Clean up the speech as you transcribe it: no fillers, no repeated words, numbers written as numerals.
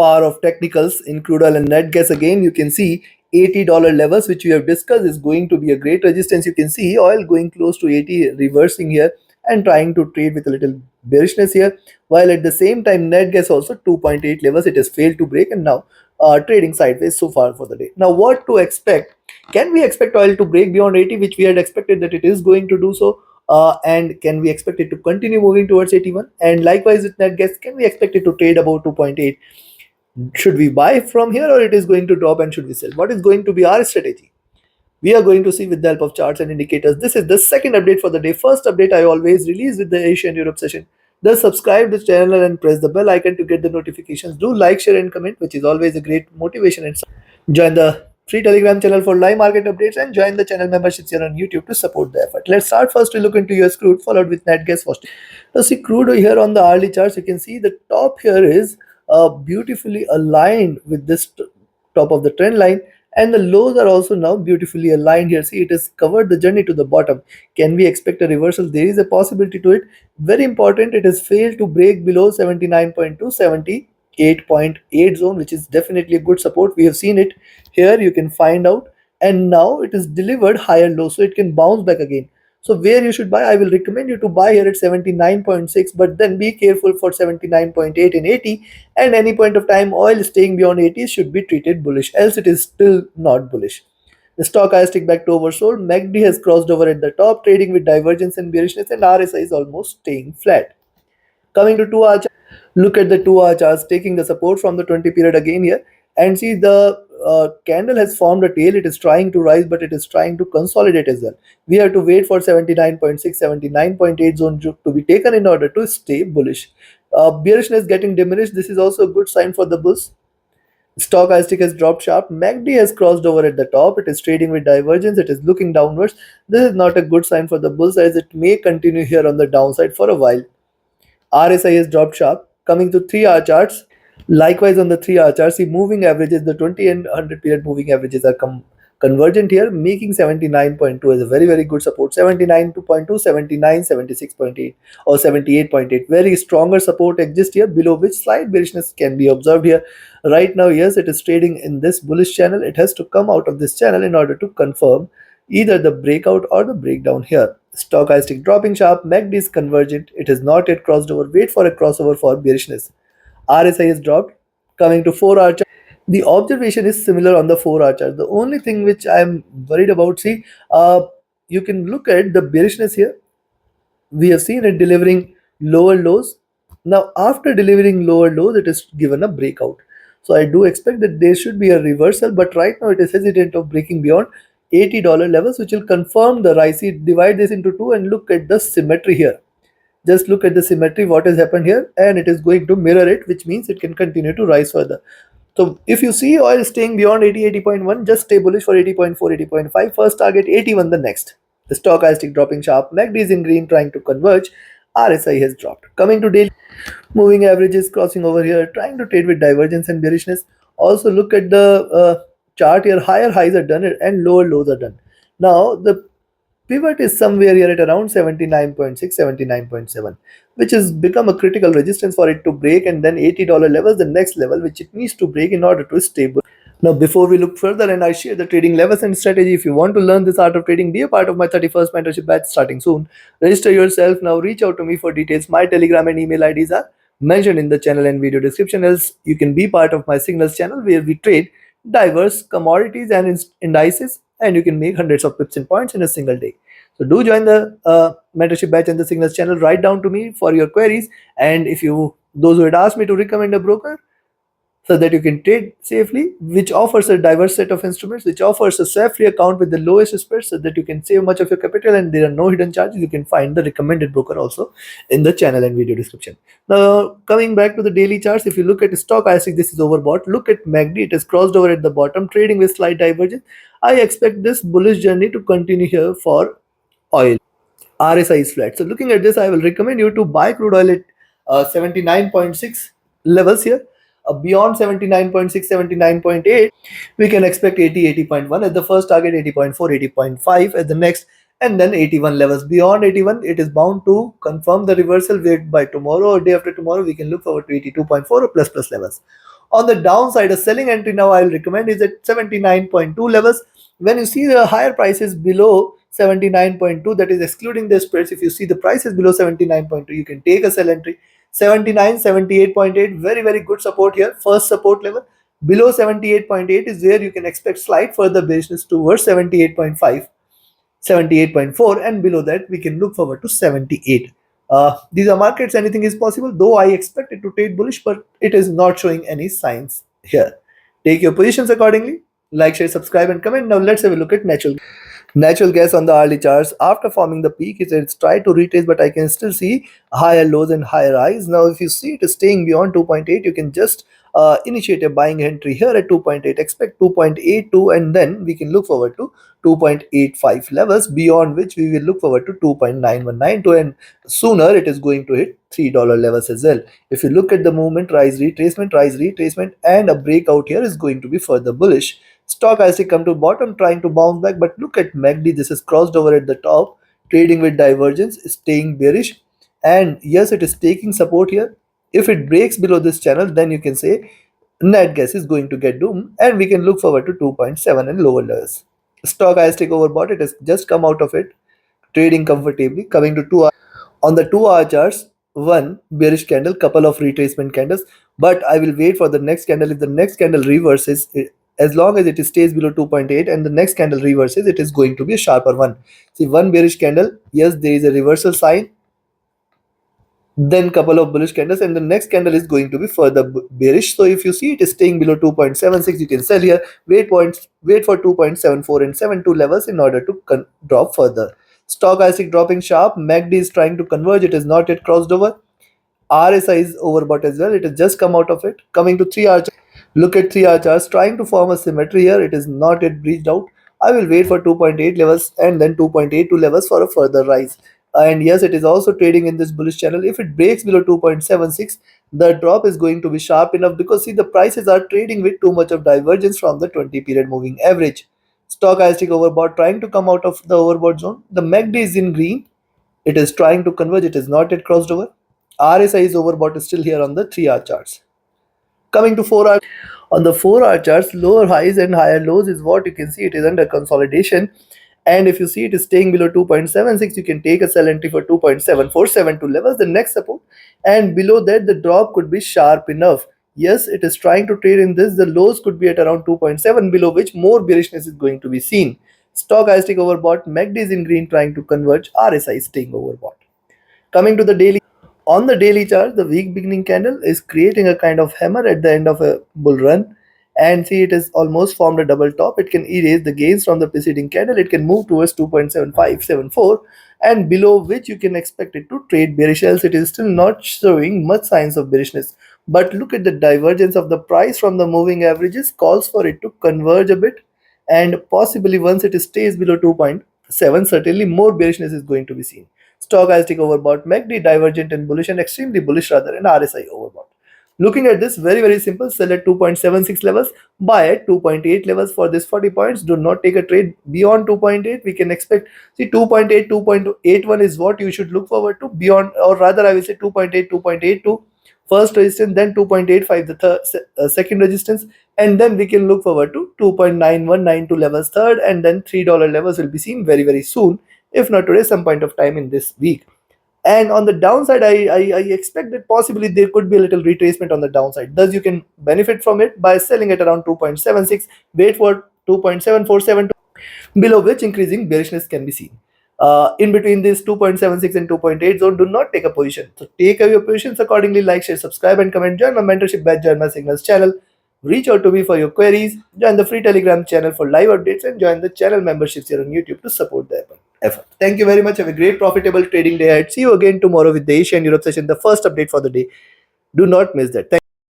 power of technicals in crude oil and net gas. Again, you can see $80 levels, which we have discussed, is going to be a great resistance. You can see oil going close to 80, reversing here and trying to trade with a little bearishness here, while at the same time net gas also 2.8 levels, it has failed to break, and now trading sideways so far for the day. Now what to expect? Can we expect oil to break beyond 80, which we had expected that it is going to do so? And can we expect it to continue moving towards 81? And likewise with net gas, can we expect it to trade above 2.8? Should we buy from here, or it is going to drop and should we sell? What is going to be our strategy? We are going to see with the help of charts and indicators. This is the second update for the day. First update I always release with the Asia and Europe session. Thus subscribe to the channel and press the bell icon to get the notifications. Do like, share and comment, which is always a great motivation. And join the free Telegram channel for live market updates and join the channel memberships here on YouTube to support the effort. Let's start first to look into US crude, followed with net gas first. Now see crude here on the hourly charts. You can see the top here is beautifully aligned with this top of the trend line, and the lows are also now beautifully aligned here. See, it has covered the journey to the bottom. Can we expect a reversal? There is a possibility to it. Very important, it has failed to break below 79.2, 78.8 zone, which is definitely a good support. We have seen it here, you can find out, and now it is delivered higher low, so it can bounce back again. So where you should buy, I will recommend you to buy here at 79.6, but then be careful for 79.8 and 80, and any point of time oil staying beyond 80 should be treated bullish, else it is still not bullish. The stochastic back to oversold. MACD has crossed over at the top, trading with divergence and bearishness, and RSI is almost staying flat. Coming to 2 hour chart, look at the 2 hour charts taking the support from the 20 period again here, and see the candle has formed a tail. It is trying to rise, but it is trying to consolidate as well. We have to wait for 79.6, 79.8 zone to be taken in order to stay bullish. Bearishness getting diminished. This is also a good sign for the bulls. Stochastic has dropped sharp. MACD has crossed over at the top. It is trading with divergence. It is looking downwards. This is not a good sign for the bulls, as it may continue here on the downside for a while. RSI has dropped sharp. Coming to 3 hour charts. Likewise on the 3 hour chart, see moving averages, the 20 and 100 period moving averages are convergent here, making 79.2 as a very good support. 79.2, 79, 76.8 or 78.8. Very stronger support exists here, below which slight bearishness can be observed here. Right now, yes, it is trading in this bullish channel. It has to come out of this channel in order to confirm either the breakout or the breakdown here. Stochastic dropping sharp. MACD is convergent. It has not yet crossed over. Wait for a crossover for bearishness. RSI has dropped. Coming to 4 hour chart, the observation is similar on the 4 hour chart. The only thing which I am worried about, see, you can look at the bearishness here. We have seen it delivering lower lows. Now after delivering lower lows, it is given a breakout. So I do expect that there should be a reversal, but right now it is hesitant of breaking beyond $80 levels, which will confirm the rise. See, divide this into two and look at the symmetry here. Just look at the symmetry, what has happened here, and it is going to mirror it, which means it can continue to rise further. So if you see oil staying beyond 80, 80.1, just stay bullish for 80.4, 80.5. First target 81, the next. The stochastic dropping sharp. MACD is in green trying to converge. RSI has dropped. Coming to daily moving averages, crossing over here, trying to trade with divergence and bearishness. Also look at the chart here. Higher highs are done and lower lows are done. Now the pivot is somewhere here at around 79.6, 79.7, which has become a critical resistance for it to break, and then $80 levels, the next level which it needs to break in order to stay bullish. Now before we look further and I share the trading levels and strategy, if you want to learn this art of trading, be a part of my 31st mentorship batch starting soon. Register yourself now, reach out to me for details. My Telegram and email IDs are mentioned in the channel and video description, else you can be part of my signals channel where we trade diverse commodities and indices, and you can make hundreds of pips and points in a single day. So do join the mentorship batch and the signals channel. Write down to me for your queries, and if you those who had asked me to recommend a broker so that you can trade safely, which offers a diverse set of instruments, which offers a swap-free account with the lowest spread, so that you can save much of your capital and there are no hidden charges. You can find the recommended broker also in the channel and video description. Now coming back to the daily charts, if you look at stochastic, this is overbought. Look at MACD, it has crossed over at the bottom, trading with slight divergence. I expect this bullish journey to continue here for oil. RSI is flat. So looking at this, I will recommend you to buy crude oil at 79.6 levels here. Beyond 79.6, 79.8, we can expect 80, 80.1 at the first target, 80.4, 80.5 at the next, and then 81 levels. Beyond 81, it is bound to confirm the reversal. Wait, by tomorrow or day after tomorrow, we can look forward to 82.4 or plus levels. On the downside, a selling entry now I will recommend is at 79.2 levels. When you see the higher prices below 79.2, that is excluding the spreads, if you see the prices below 79.2, you can take a sell entry. 79, 78.8, very good support here, first support level. Below 78.8 is where you can expect slight further bearishness towards 78.5, 78.4, and below that we can look forward to 78. These are markets, anything is possible, though I expect it to trade bullish, but it is not showing any signs here. Take your positions accordingly. Like, share, subscribe, and comment. Now let's have a look at natural gas on the hourly charts. After forming the peak, it's tried to retrace, but I can still see higher lows and higher highs. Now if you see it is staying beyond 2.8, you can just initiate a buying entry here at 2.8, expect 2.82, and then we can look forward to 2.85 levels, beyond which we will look forward to 2.9192, and sooner it is going to hit $3 levels as well. If you look at the movement, rise retracement, and a breakout here is going to be further bullish. Stock has to come to bottom, trying to bounce back, but look at MACD. This is crossed over at the top, trading with divergence, staying bearish, and yes, it is taking support here. If it breaks below this channel, then you can say net gas is going to get doomed, and we can look forward to 2.7 and lower levels. Stock has taken overbought. It has just come out of it, trading comfortably. Coming to 2 hour, on the 2 hour charts, one bearish candle, couple of retracement candles, but I will wait for the next candle. If the next candle reverses, as long as it stays below 2.8 and the next candle reverses, it is going to be a sharper one. See, one bearish candle, yes, there is a reversal sign, then couple of bullish candles, and the next candle is going to be further bearish. So if you see it is staying below 2.76, you can sell here. Wait for 2.74 and 72 levels in order to drop further. Stochastic dropping sharp. MACD is trying to converge. It is not yet crossed over. RSI is overbought as well. It has just come out of it. Coming to 3 hour chart. Look at 3 hour charts, trying to form a symmetry here. It is not yet breached out. I will wait for 2.8 levels and then 2.82 levels for a further rise. And yes, it is also trading in this bullish channel. If it breaks below 2.76, the drop is going to be sharp enough, because see, the prices are trading with too much of divergence from the 20 period moving average. Stochastic overbought, trying to come out of the overbought zone. The MACD is in green. It is trying to converge. It is not yet crossed over. RSI is overbought, is still here on the 3 hour charts. Coming to 4 hour, on the 4 hour charts, lower highs and higher lows is what you can see. It is under consolidation, and if you see it is staying below 2.76, you can take a sell entry for 2.7472 levels, the next support, and below that the drop could be sharp enough. Yes, it is trying to trade in this. The lows could be at around 2.7, below which more bearishness is going to be seen. Stochastic overbought, MACD is in green, trying to converge. RSI is staying overbought. Coming to the daily, on the daily chart, the week beginning candle is creating a kind of hammer at the end of a bull run, and see it has almost formed a double top. It can erase the gains from the preceding candle. It can move towards 2.7574, and below which you can expect it to trade bearish, else it is still not showing much signs of bearishness. But look at the divergence of the price from the moving averages, calls for it to converge a bit, and possibly once it stays below 2.7, certainly more bearishness is going to be seen. Stochastic overbought, MACD divergent and bullish, and extremely bullish rather, and RSI overbought. Looking at this, very simple. Sell at 2.76 levels, buy at 2.8 levels for this 40 points. Do not take a trade beyond 2.8. We can expect, see, 2.8, 2.81 is what you should look forward to. Beyond, or rather I will say 2.8, 2.82 first resistance, then 2.85 the second resistance, and then we can look forward to 2.9192 levels third, and then $3 levels will be seen very soon, if not today, some point of time in this week. And on the downside, I expect that possibly there could be a little retracement on the downside. Thus, you can benefit from it by selling at around 2.76, wait for 2.747, below which increasing bearishness can be seen. In between this 2.76 and 2.8 zone, do not take a position. So take your positions accordingly. Like, share, subscribe, and comment. Join my mentorship batch, join my signals channel. Reach out to me for your queries. Join the free Telegram channel for live updates, and join the channel memberships here on YouTube to support the effort. Thank you very much. Have a great profitable trading day ahead. See you again tomorrow with the Asia and Europe session, the first update for the day. Do not miss that. Thank